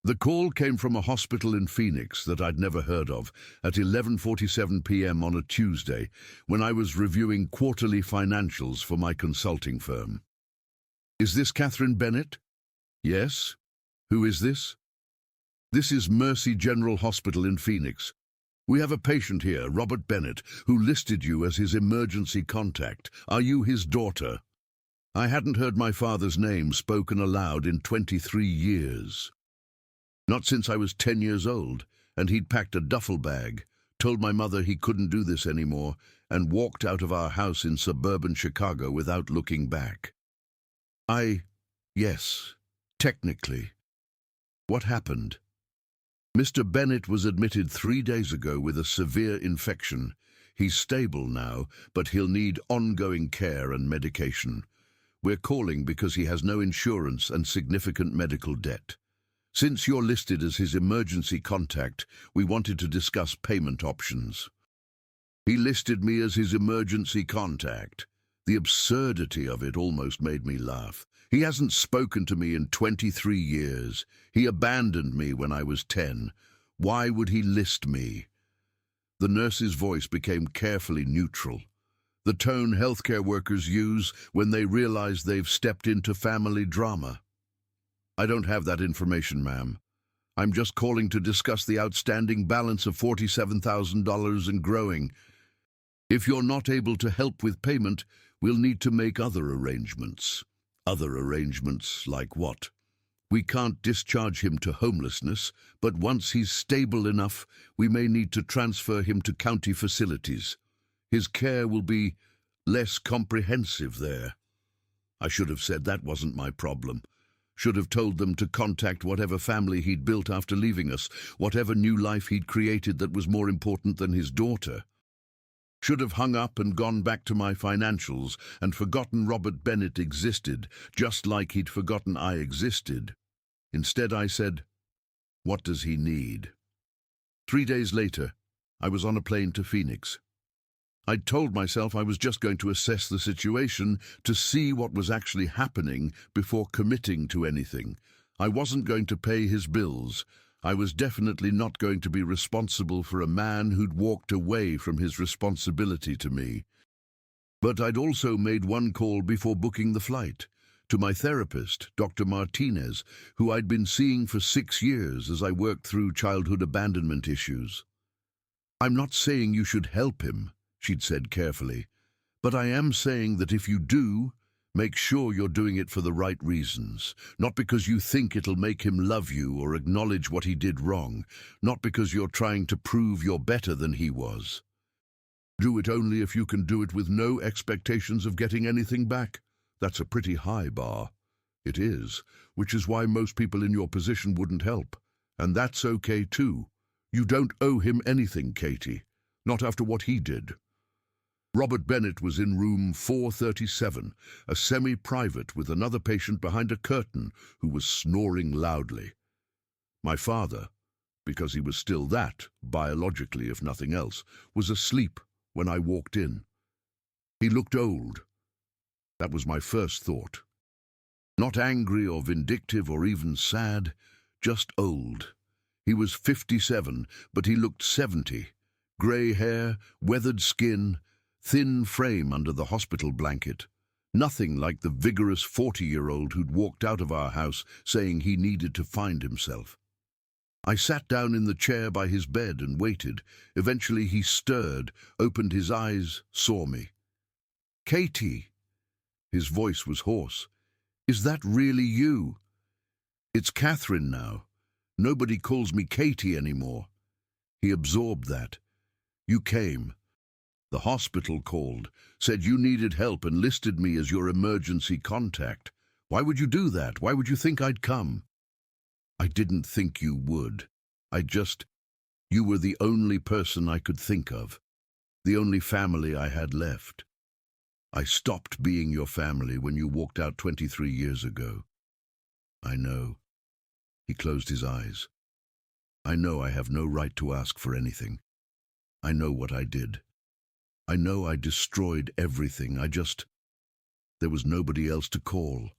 The call came from a hospital in Phoenix that I'd never heard of at 11:47 p.m. on a Tuesday when I was reviewing quarterly financials for my consulting firm. "Is this Catherine Bennett?" "Yes. Who is this?" "This is Mercy General Hospital in Phoenix. We have a patient here, Robert Bennett, who listed you as his emergency contact. Are you his daughter?" I hadn't heard my father's name spoken aloud in 23 years. Not since I was 10 years old, and he'd packed a duffel bag, told my mother he couldn't do this anymore, and walked out of our house in suburban Chicago without looking back. Yes, technically. What happened? Mr. Bennett was admitted 3 days ago with a severe infection. He's stable now, but he'll need ongoing care and medication. We're calling because he has no insurance and significant medical debt. Since you're listed as his emergency contact, we wanted to discuss payment options. He listed me as his emergency contact. The absurdity of it almost made me laugh. He hasn't spoken to me in 23 years. He abandoned me when I was 10. Why would he list me? The nurse's voice became carefully neutral. The tone healthcare workers use when they realize they've stepped into family drama. "I don't have that information, ma'am. I'm just calling to discuss the outstanding balance of $47,000 and growing. If you're not able to help with payment, we'll need to make other arrangements." "Other arrangements like what?" "We can't discharge him to homelessness, but once he's stable enough, we may need to transfer him to county facilities. His care will be less comprehensive there." I should have said that wasn't my problem. Should have told them to contact whatever family he'd built after leaving us, whatever new life he'd created that was more important than his daughter. Should have hung up and gone back to my financials and forgotten Robert Bennett existed, just like he'd forgotten I existed. Instead I said, "What does he need?" 3 days later, I was on a plane to Phoenix. I'd told myself I was just going to assess the situation to see what was actually happening before committing to anything. I wasn't going to pay his bills. I was definitely not going to be responsible for a man who'd walked away from his responsibility to me. But I'd also made one call before booking the flight, to my therapist, Dr. Martinez, who I'd been seeing for 6 years as I worked through childhood abandonment issues. "I'm not saying you should help him," she'd said carefully, "but I am saying that if you do, make sure you're doing it for the right reasons, not because you think it'll make him love you or acknowledge what he did wrong, not because you're trying to prove you're better than he was. Do it only if you can do it with no expectations of getting anything back. That's a pretty high bar." "It is, which is why most people in your position wouldn't help. And that's okay too. You don't owe him anything, Katie, not after what he did." Robert Bennett was in room 437, a semi-private with another patient behind a curtain who was snoring loudly. My father, because he was still that, biologically if nothing else, was asleep when I walked in. He looked old. That was my first thought. Not angry or vindictive or even sad, just old. He was 57, but he looked 70. Grey hair, weathered skin, thin frame under the hospital blanket. Nothing like the vigorous 40-year-old who'd walked out of our house saying he needed to find himself. I sat down in the chair by his bed and waited. Eventually he stirred, opened his eyes, saw me. "Katie!" His voice was hoarse. "Is that really you?" "It's Catherine now. Nobody calls me Katie anymore." He absorbed that. "You came. The hospital called, said you needed help and listed me as your emergency contact. Why would you do that? Why would you think I'd come?" "I didn't think you would. You were the only person I could think of, the only family I had left. I stopped being your family when you walked out 23 years ago." "I know." He closed his eyes. "I know I have no right to ask for anything. I know what I did. I know I destroyed everything. There was nobody else to call.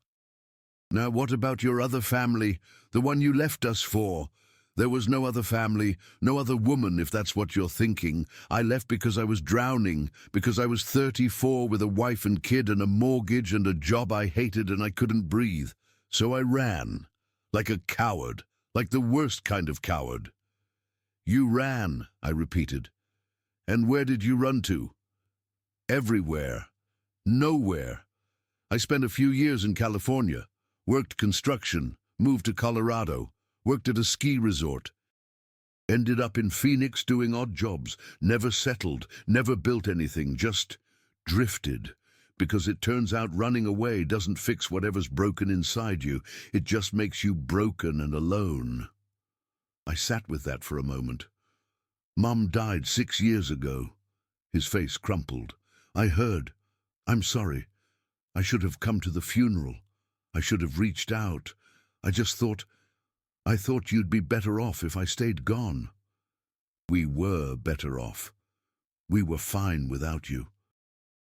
Now what about your other family, the one you left us for? There was no other family, no other woman, if that's what you're thinking. I left because I was drowning, because I was 34 with a wife and kid and a mortgage and a job I hated and I couldn't breathe. So I ran, like a coward, like the worst kind of coward. You ran, I repeated. And where did you run to? Everywhere. Nowhere. I spent a few years in California, worked construction, moved to Colorado, worked at a ski resort. Ended up in Phoenix doing odd jobs, never settled, never built anything, just drifted. Because it turns out running away doesn't fix whatever's broken inside you. It just makes you broken and alone. I sat with that for a moment. Mum died 6 years ago. His face crumpled. I heard. I'm sorry. I should have come to the funeral. I should have reached out. I thought you'd be better off if I stayed gone. We were better off. We were fine without you.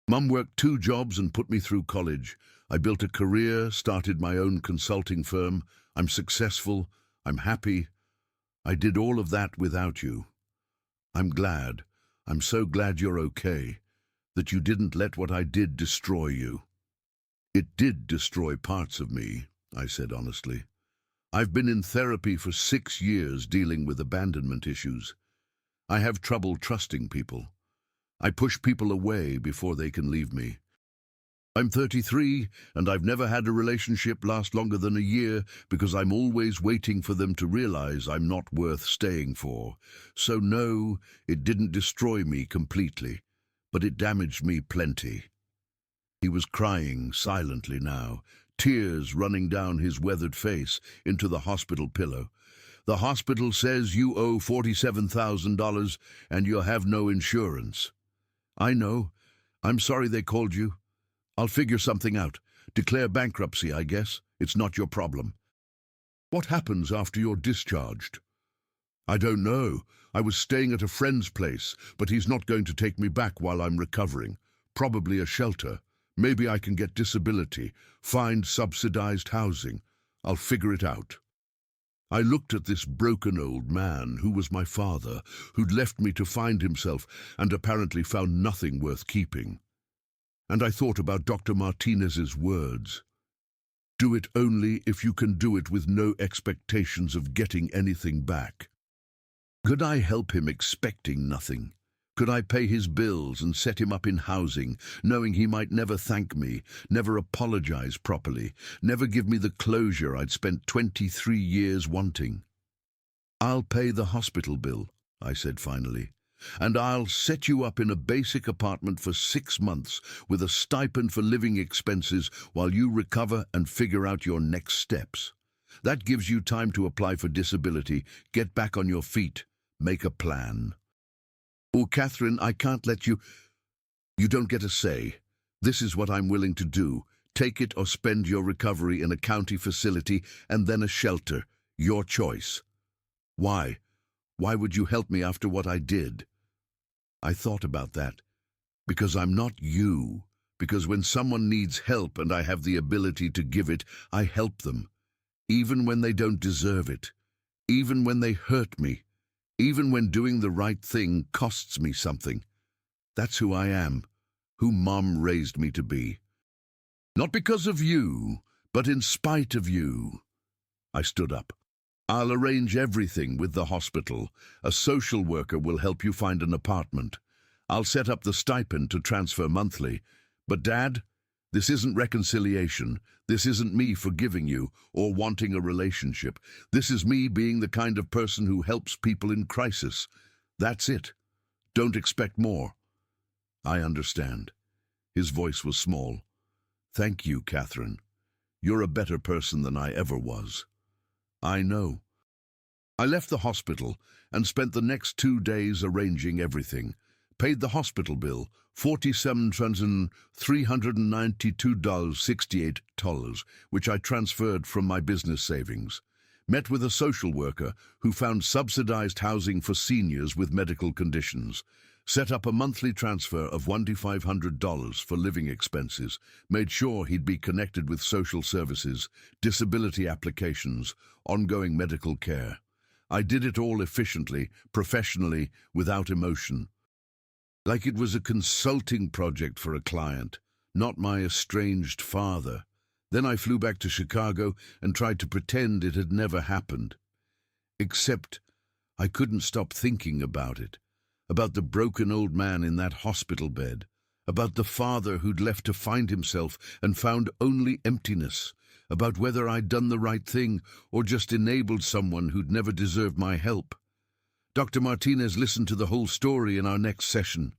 Mum worked 2 jobs and put me through college. I built a career, started my own consulting firm. I'm successful. I'm happy. I did all of that without you. I'm glad. I'm so glad you're okay, that you didn't let what I did destroy you. It did destroy parts of me, I said honestly. I've been in therapy for 6 years dealing with abandonment issues. I have trouble trusting people. I push people away before they can leave me. I'm 33, and I've never had a relationship last longer than a year because I'm always waiting for them to realize I'm not worth staying for. So no, it didn't destroy me completely, but it damaged me plenty. He was crying silently now, tears running down his weathered face into the hospital pillow. The hospital says you owe $47,000 and you have no insurance. I know. I'm sorry they called you. I'll figure something out. Declare bankruptcy, I guess. It's not your problem. What happens after you're discharged? I don't know. I was staying at a friend's place, but he's not going to take me back while I'm recovering. Probably a shelter. Maybe I can get disability, find subsidized housing. I'll figure it out. I looked at this broken old man who was my father, who'd left me to find himself and apparently found nothing worth keeping. And I thought about Dr. Martinez's words. Do it only if you can do it with no expectations of getting anything back. Could I help him expecting nothing? Could I pay his bills and set him up in housing, knowing he might never thank me, never apologize properly, never give me the closure I'd spent 23 years wanting? I'll pay the hospital bill, I said finally, and I'll set you up in a basic apartment for 6 months with a stipend for living expenses while you recover and figure out your next steps. That gives you time to apply for disability, get back on your feet, make a plan. Oh, Catherine, I can't let you... You don't get a say. This is what I'm willing to do. Take it or spend your recovery in a county facility and then a shelter. Your choice. Why? Why would you help me after what I did? I thought about that. Because I'm not you. Because when someone needs help and I have the ability to give it, I help them. Even when they don't deserve it. Even when they hurt me. Even when doing the right thing costs me something. That's who I am, who Mom raised me to be. Not because of you, but in spite of you. I stood up. I'll arrange everything with the hospital. A social worker will help you find an apartment. I'll set up the stipend to transfer monthly. But Dad, this isn't reconciliation. This isn't me forgiving you or wanting a relationship. This is me being the kind of person who helps people in crisis. That's it. Don't expect more. I understand. His voice was small. Thank you, Catherine. You're a better person than I ever was. I know. I left the hospital and spent the next 2 days arranging everything. Paid the hospital bill, $47,392.68, which I transferred from my business savings. Met with a social worker who found subsidized housing for seniors with medical conditions. set up a monthly transfer of $1,500 for living expenses, made sure he'd be connected with social services, disability applications, ongoing medical care. I did it all efficiently, professionally, without emotion. Like it was a consulting project for a client, not my estranged father. Then I flew back to Chicago and tried to pretend it had never happened. Except I couldn't stop thinking about it. About the broken old man in that hospital bed, about the father who'd left to find himself and found only emptiness, about whether I'd done the right thing or just enabled someone who'd never deserved my help. Dr. Martinez listened to the whole story in our next session.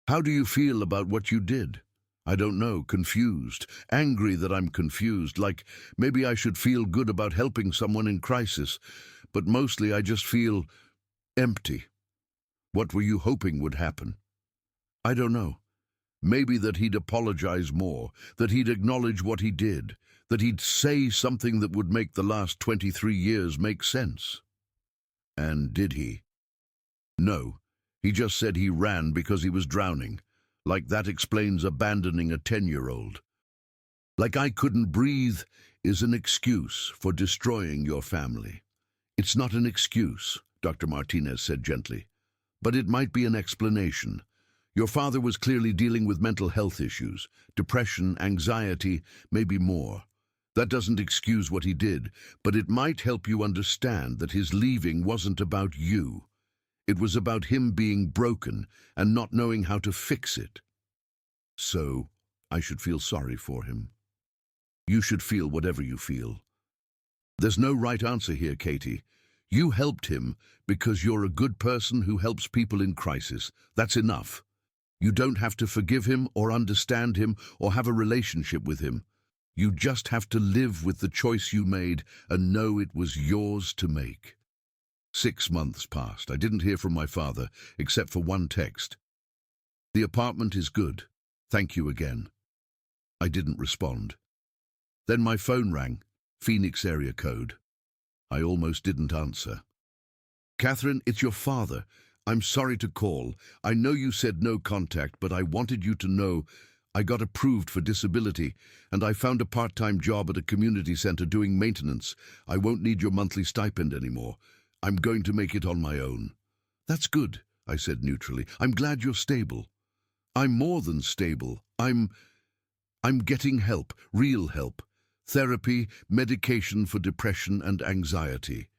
How do you feel about what you did? I don't know, confused, angry that I'm confused, like maybe I should feel good about helping someone in crisis, but mostly I just feel empty. What were you hoping would happen? I don't know. Maybe that he'd apologize more, that he'd acknowledge what he did, that he'd say something that would make the last 23 years make sense. And did he? No. He just said he ran because he was drowning. Like that explains abandoning a 10-year-old. Like I couldn't breathe is an excuse for destroying your family. It's not an excuse, Dr. Martinez said gently. But it might be an explanation. Your father was clearly dealing with mental health issues, depression, anxiety, maybe more. That doesn't excuse what he did, but it might help you understand that his leaving wasn't about you. It was about him being broken and not knowing how to fix it. So, I should feel sorry for him. You should feel whatever you feel. There's no right answer here, Katie. You helped him because you're a good person who helps people in crisis. That's enough. You don't have to forgive him or understand him or have a relationship with him. You just have to live with the choice you made and know it was yours to make. 6 months passed. I didn't hear from my father, except for one text. The apartment is good. Thank you again. I didn't respond. Then my phone rang. Phoenix area code. I almost didn't answer. Catherine, it's your father. I'm sorry to call. I know you said no contact, but I wanted you to know I got approved for disability, and I found a part-time job at a community center doing maintenance. I won't need your monthly stipend anymore. I'm going to make it on my own. That's good, I said neutrally. I'm glad you're stable. I'm more than stable. I'm getting help, real help. Therapy, medication for depression and anxiety.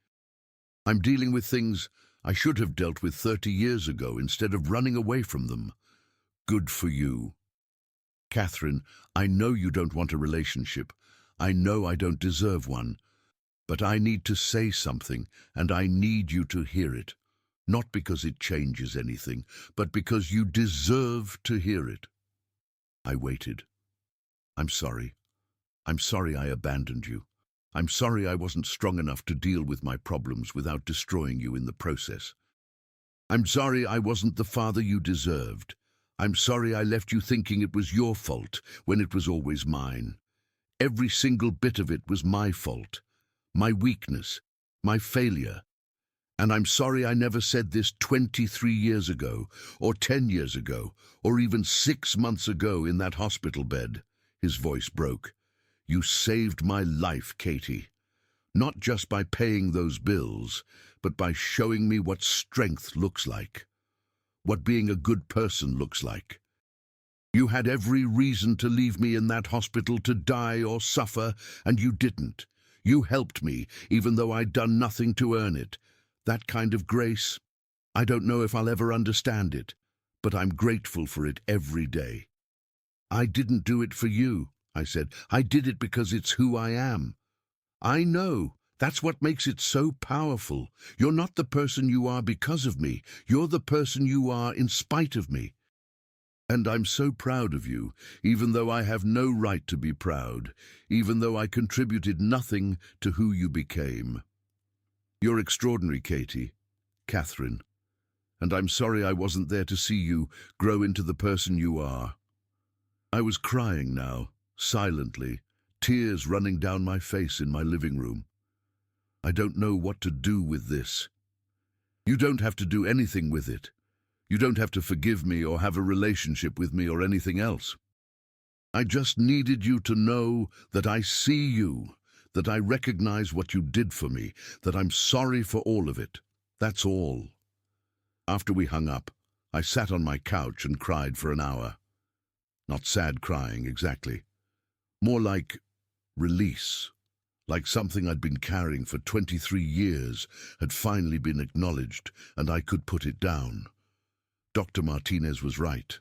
I'm dealing with things I should have dealt with 30 years ago instead of running away from them. Good for you. Catherine, I know you don't want a relationship. I know I don't deserve one. But I need to say something, and I need you to hear it. Not because it changes anything, but because you deserve to hear it. I waited. I'm sorry. I'm sorry I abandoned you. I'm sorry I wasn't strong enough to deal with my problems without destroying you in the process. I'm sorry I wasn't the father you deserved. I'm sorry I left you thinking it was your fault when it was always mine. Every single bit of it was my fault, my weakness, my failure. And I'm sorry I never said this 23 years ago, or 10 years ago, or even 6 months ago in that hospital bed. His voice broke. You saved my life, Katie. Not just by paying those bills, but by showing me what strength looks like. What being a good person looks like. You had every reason to leave me in that hospital to die or suffer, and you didn't. You helped me, even though I'd done nothing to earn it. That kind of grace, I don't know if I'll ever understand it, but I'm grateful for it every day. I didn't do it for you, I said. I did it because it's who I am. I know. That's what makes it so powerful. You're not the person you are because of me. You're the person you are in spite of me. And I'm so proud of you, even though I have no right to be proud, even though I contributed nothing to who you became. You're extraordinary, Katie. Catherine. And I'm sorry I wasn't there to see you grow into the person you are. I was crying now, silently, tears running down my face in my living room. I don't know what to do with this. You don't have to do anything with it. You don't have to forgive me or have a relationship with me or anything else. I just needed you to know that I see you, that I recognize what you did for me, that I'm sorry for all of it. That's all. After we hung up, I sat on my couch and cried for an hour. Not sad crying, exactly. More like release. Like something I'd been carrying for 23 years had finally been acknowledged, and I could put it down. Dr. Martinez was right.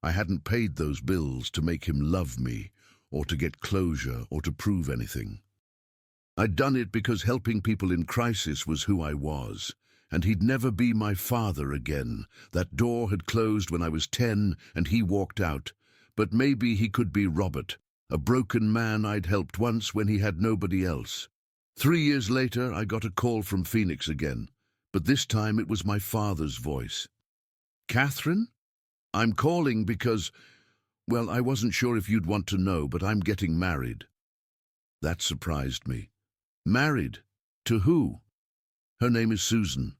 I hadn't paid those bills to make him love me, or to get closure, or to prove anything. I'd done it because helping people in crisis was who I was, and he'd never be my father again. That door had closed when I was 10, and he walked out. But maybe he could be Robert, a broken man I'd helped once when he had nobody else. 3 years later, I got a call from Phoenix again, but this time it was my father's voice. "Catherine? I'm calling because, well, I wasn't sure if you'd want to know, but I'm getting married." That surprised me. Married? To who? Her name is Susan.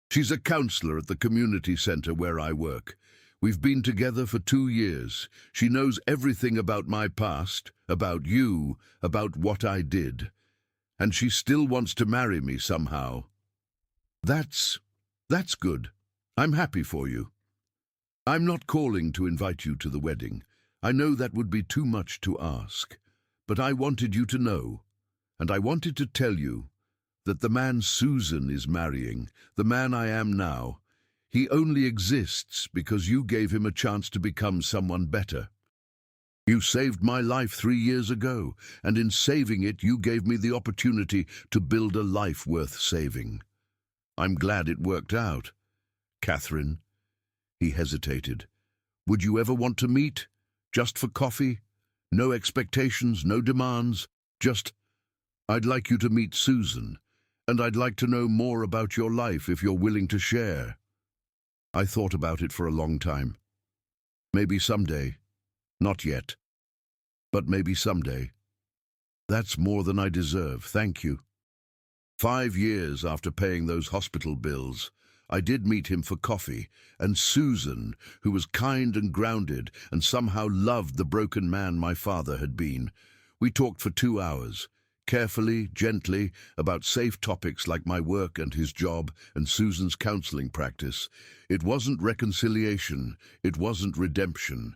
She's a counselor at the community center where I work. We've been together for 2 years. She knows everything about my past, about you, about what I did. And she still wants to marry me somehow. That's good. I'm happy for you. I'm not calling to invite you to the wedding. I know that would be too much to ask. But I wanted you to know, and I wanted to tell you, that the man Susan is marrying, the man I am now, he only exists because you gave him a chance to become someone better. You saved my life 3 years ago, and in saving it, you gave me the opportunity to build a life worth saving. I'm glad it worked out. Catherine, he hesitated. Would you ever want to meet? Just for coffee? No expectations, no demands, just, I'd like you to meet Susan, and I'd like to know more about your life if you're willing to share. I thought about it for a long time. Maybe someday. Not yet. But maybe someday. That's more than I deserve, thank you. 5 years after paying those hospital bills, I did meet him for coffee, and Susan, who was kind and grounded and somehow loved the broken man my father had been, we talked for 2 hours, carefully, gently, about safe topics like my work and his job and Susan's counseling practice. It wasn't reconciliation, it wasn't redemption.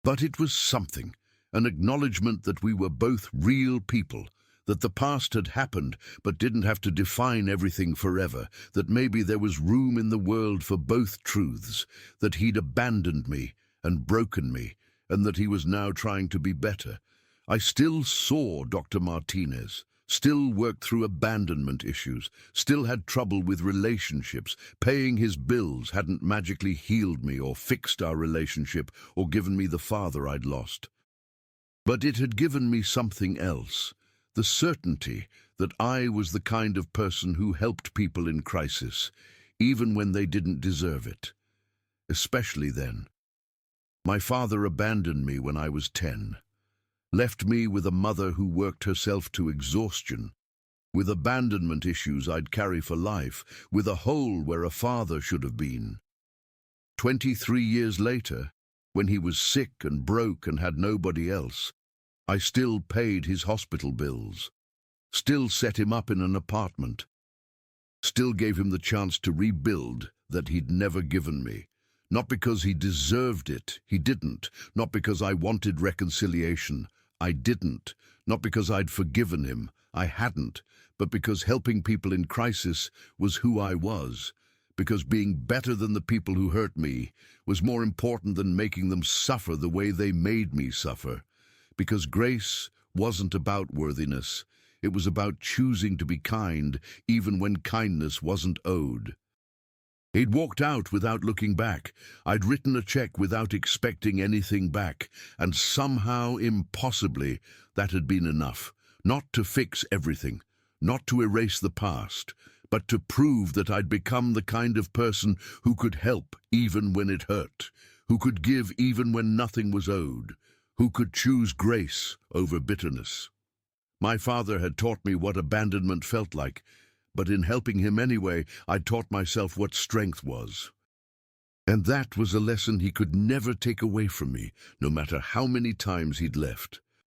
But it was something, an acknowledgement that we were both real people, that the past had happened but didn't have to define everything forever, that maybe there was room in the world for both truths, that he'd abandoned me and broken me, and that he was now trying to be better. I still saw Dr. Martinez, still worked through abandonment issues, still had trouble with relationships. Paying his bills hadn't magically healed me or fixed our relationship or given me the father I'd lost. But it had given me something else, the certainty that I was the kind of person who helped people in crisis, even when they didn't deserve it. Especially then. My father abandoned me when I was 10. Left me with a mother who worked herself to exhaustion, with abandonment issues I'd carry for life, with a hole where a father should have been. 23 years later, when he was sick and broke and had nobody else, I still paid his hospital bills, still set him up in an apartment, still gave him the chance to rebuild that he'd never given me. Not because he deserved it, he didn't. Not because I wanted reconciliation, I didn't. Not because I'd forgiven him, I hadn't. But because helping people in crisis was who I was. Because being better than the people who hurt me was more important than making them suffer the way they made me suffer. Because grace wasn't about worthiness. It was about choosing to be kind, even when kindness wasn't owed. He'd walked out without looking back. I'd written a check without expecting anything back, and somehow, impossibly, that had been enough. Not to fix everything, not to erase the past, but to prove that I'd become the kind of person who could help even when it hurt, who could give even when nothing was owed, who could choose grace over bitterness. My father had taught me what abandonment felt like, but in helping him anyway, I taught myself what strength was. And that was a lesson he could never take away from me, no matter how many times he'd left.